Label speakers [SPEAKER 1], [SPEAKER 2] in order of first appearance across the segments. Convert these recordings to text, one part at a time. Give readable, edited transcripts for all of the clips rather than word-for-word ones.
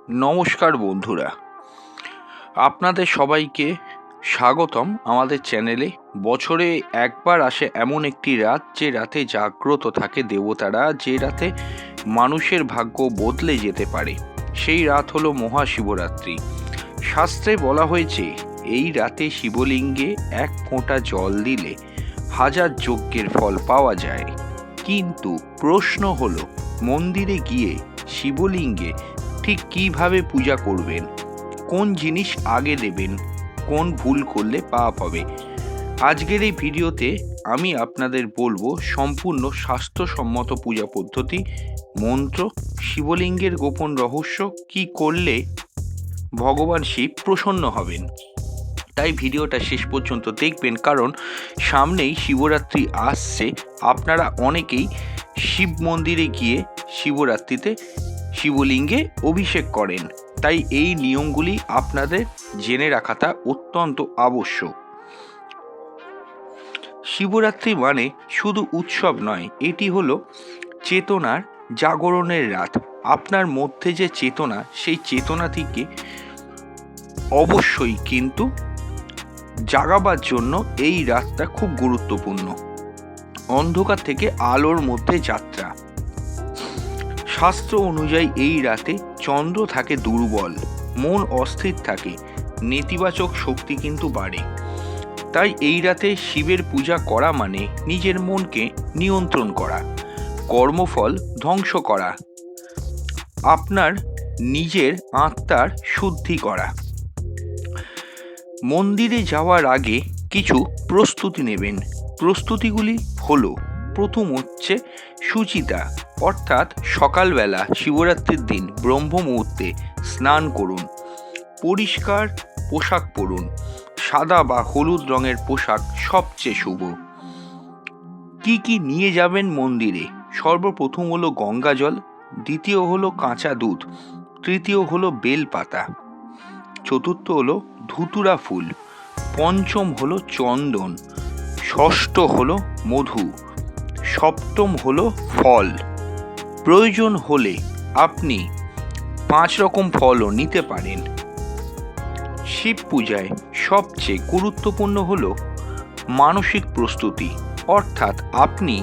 [SPEAKER 1] নমস্কার বন্ধুরা, আপনাদের সবাইকে স্বাগতম আমাদের চ্যানেলে। বছরে একবার আসে এমন একটি রাত, যে রাতে জাগ্রত থাকে দেবতারা, যে রাতে মানুষের ভাগ্য বদলে যেতে পারে। সেই রাত হলো মহাশিবরাত্রি। শাস্ত্রে বলা হয়েছে, এই রাতে শিবলিঙ্গে এক ফোঁটা জল দিলে 1000 যজ্ঞের ফল পাওয়া যায়। কিন্তু প্রশ্ন হলো, মন্দিরে গিয়ে শিবলিঙ্গে ঠিক কিভাবে পূজা করবেন, কোন জিনিস আগে দেবেন, কোন ভুল করলে পাপ হবে। আজকের এই ভিডিওতে আমি আপনাদের বলবো সম্পূর্ণ স্বাস্থ্যসম্মত পূজা পদ্ধতি, মন্ত্র, শিবলিঙ্গের গোপন রহস্য, কি করলে ভগবান শিব প্রসন্ন হবেন। তাই ভিডিওটা শেষ পর্যন্ত দেখবেন, কারণ সামনেই শিবরাত্রি আসছে। আপনারা অনেকেই শিব মন্দিরে গিয়ে শিবরাত্রিতে শিবলিঙ্গে অভিষেক করেন, তাই এই নিয়মগুলি আপনাদের জেনে রাখাটা অত্যন্ত আবশ্যক। শিবরাত্রি মানে শুধু উৎসব নয়, এটি হলো চেতনার জাগরণের রাত। আপনার মধ্যে যে চেতনা, সেই চেতনা থেকে অবশ্যই কিন্তু জাগাবার জন্য এই রাতটা খুব গুরুত্বপূর্ণ। অন্ধকার থেকে আলোর মধ্যে যাত্রা। শাস্ত্র অনুযায়ী এই রাতে চন্দ্র থাকে দুর্বল, মন অস্থির থাকে, নেতিবাচক শক্তি কিন্তু বাড়ে। তাই এই রাতে শিবের পূজা করা মানে নিজের মনকে নিয়ন্ত্রণ করা, কর্মফল ধ্বংস করা, আপনার নিজের আত্মার শুদ্ধি করা। মন্দিরে যাওয়ার আগে কিছু প্রস্তুতি নেবেন। প্রস্তুতিগুলি হলো, প্রথম হচ্ছে শুচিতা, অর্থাৎ সকালবেলা শিবরাত্রির দিন ব্রহ্ম মুহূর্তে স্নান করুন, পরিষ্কার পোশাক পরুন। সাদা বা হলুদ রঙের পোশাক সবচেয়ে শুভ। কি কি নিয়ে যাবেন মন্দিরে? সর্বপ্রথম হলো গঙ্গা জল, দ্বিতীয় হলো কাঁচা দুধ, তৃতীয় হলো বেল পাতা, চতুর্থ হলো ধুতুরা ফুল, পঞ্চম হলো চন্দন, ষষ্ঠ হলো মধু, সপ্তম হলো ফল। প্রয়োজন হলে আপনি 5 রকম ফলও নিতে পারেন। শিব পূজায় সবচেয়ে গুরুত্বপূর্ণ হলো মানসিক প্রস্তুতি, অর্থাৎ আপনি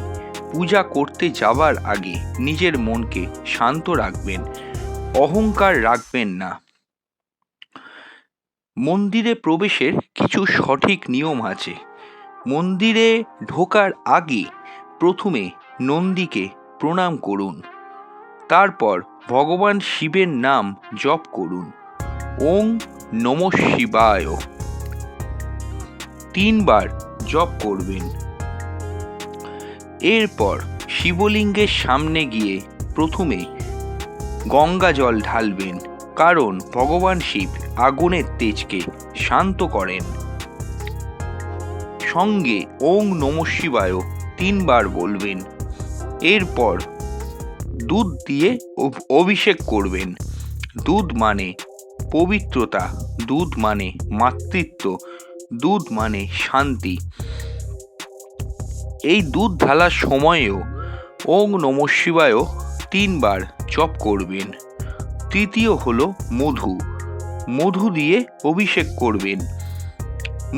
[SPEAKER 1] পূজা করতে যাবার আগে নিজের মনকে শান্ত রাখবেন, অহংকার রাখবেন না। মন্দিরে প্রবেশের কিছু সঠিক নিয়ম আছে। মন্দিরে ঢোকার আগে প্রথমে নন্দীকে প্রণাম করুন, তারপর ভগবান শিবের নাম জপ করুন। ওং নমঃ শিবায় 3 বার জপ করবেন। এরপর শিবলিঙ্গের সামনে গিয়ে প্রথমে গঙ্গা জল ঢালবেন, কারণ ভগবান শিব আগুনের তেজকে শান্ত করেন। সঙ্গে ওং নমঃ শিবায় 3 বার বলবেন। এরপর দুধ দিয়ে অভিষেক করবেন। দুধ মানে পবিত্রতা, দুধ মানে মাতৃত্ব, দুধ মানে শান্তি। এই দুধ ঢালার সময়েও ওং নমঃ শিবায় 3 বার জপ করবেন। তৃতীয় হলো মধু, মধু দিয়ে অভিষেক করবেন।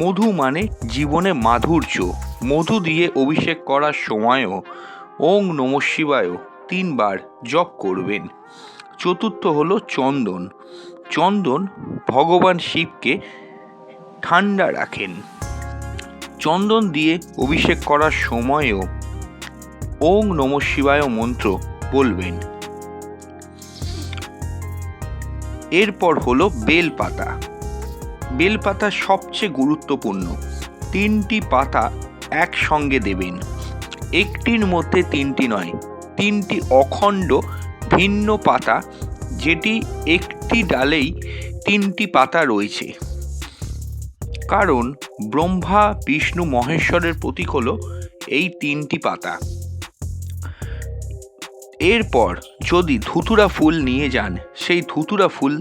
[SPEAKER 1] মধু মানে জীবনে মাধুর্য, মধু দিয়ে অভিষেক করার সময়ও ওং নমঃ শিবায় 3 বার জপ করবেন। চতুর্থ হলো চন্দন, চন্দন ভগবান শিবকে ঠান্ডা রাখেন। চন্দন দিয়ে অভিষেক করার সময়ও ওং নমঃ শিবায় মন্ত্র বলবেন। এরপর হলো বেলপাতা। বেলপাতা সবচেয়ে গুরুত্বপূর্ণ। 3টি পাতা একসঙ্গে দেবেন। একটির মধ্যে 3টি নয়, 3টি অখণ্ড ভিন্ন পাতা, যেটি একটি ডালেই 3টি পাতা রয়েছে। কারণ ব্রহ্মা বিষ্ণু মহেশ্বরের প্রতীক হলো এই 3টি পাতা। এরপর যদি ধুতুরা ফুল নিয়ে যান, সেই ধুতুরা ফুল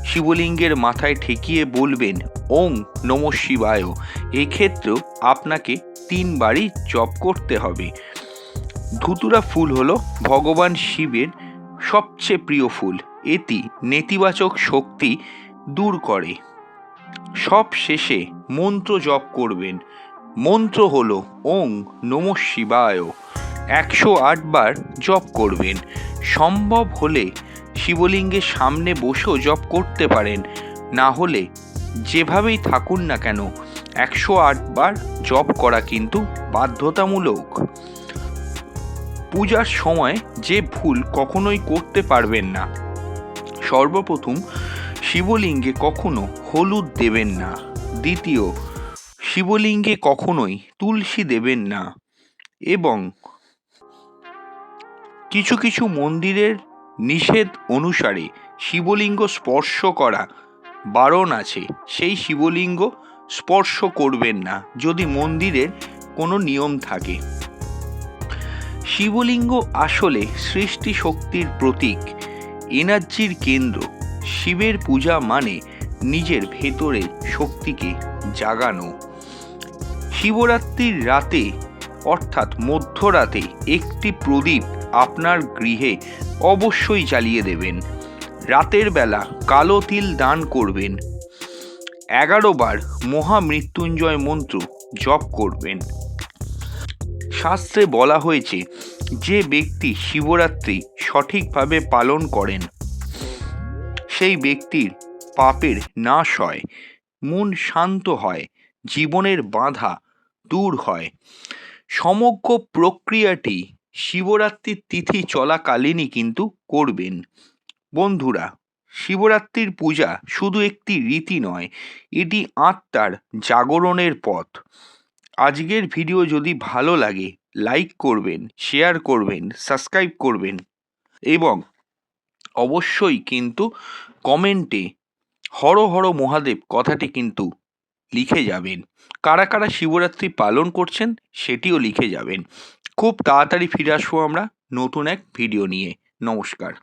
[SPEAKER 1] শিবলিঙ্গের মাথায় ঠেকিয়ে বলবেন ওং নমঃ শিবায়। এক্ষেত্রেও আপনাকে 3 বারই জপ করতে হবে। ধুতুরা ফুল হলো ভগবান শিবের সবচেয়ে প্রিয় ফুল। এটি নেতিবাচক শক্তি দূর করে। সব শেষে মন্ত্র জপ করবেন। মন্ত্র হলো ওং নমঃ শিবায়। 108 বার জপ করবেন। সম্ভব হলে শিবলিঙ্গের সামনে বসেও জপ করতে পারেন, না হলে যেভাবেই থাকুন না কেন 108 বার জপ করা কিন্তু বাধ্যতামূলক। পূজার সময় যে ভুল কখনোই করতে পারবেন না, সর্বপ্রথম শিবলিঙ্গে কখনো হলুদ দেবেন না। দ্বিতীয়, শিবলিঙ্গে কখনোই তুলসী দেবেন না। এবং কিছু কিছু মন্দিরের নিষেধ অনুসারে শিবলিঙ্গ স্পর্শ করা বারণ আছে। সেই শিবলিঙ্গ স্পর্শ করবেন না যদি মন্দিরের কোনো নিয়ম থাকে। শিবলিঙ্গ আসলে সৃষ্টি শক্তির প্রতীক, এনার্জির কেন্দ্র। শিবের পূজা মানে নিজের ভেতরের শক্তিকে জাগানো। শিবরাত্রির রাতে অর্থাৎ মধ্যরাতে একটি প্রদীপ আপনার গৃহে অবশ্যই জ্বালিয়ে দেবেন। রাতের বেলা কালো তিল দান করবেন। 11 বার মহামৃত্যুঞ্জয় মন্ত্র জপ করবেন। শাস্ত্রে বলা হয়েছে, যে ব্যক্তি শিবরাত্রি সঠিকভাবে পালন করেন সেই ব্যক্তির পাপের নাশ হয়, মন শান্ত হয়, জীবনের বাধা দূর হয়। সমগ্র প্রক্রিয়াটি শিবরাত্রির তিথি চলাকালীনই কিন্তু করবেন। বন্ধুরা, শিবরাত্রির পূজা শুধু একটি রীতি নয়, এটি আত্মার জাগরণের পথ। আজকের ভিডিও যদি ভালো লাগে লাইক করবেন, শেয়ার করবেন, সাবস্ক্রাইব করবেন এবং অবশ্যই কিন্তু কমেন্টে হর হর মহাদেব কথাটি কিন্তু লিখে যাবেন। কারা কারা শিবরাত্রি পালন করছেন সেটিও লিখে যাবেন। খুব তাড়াতাড়ি ফিরে আসবো আমরা নতুন এক ভিডিও নিয়ে। নমস্কার।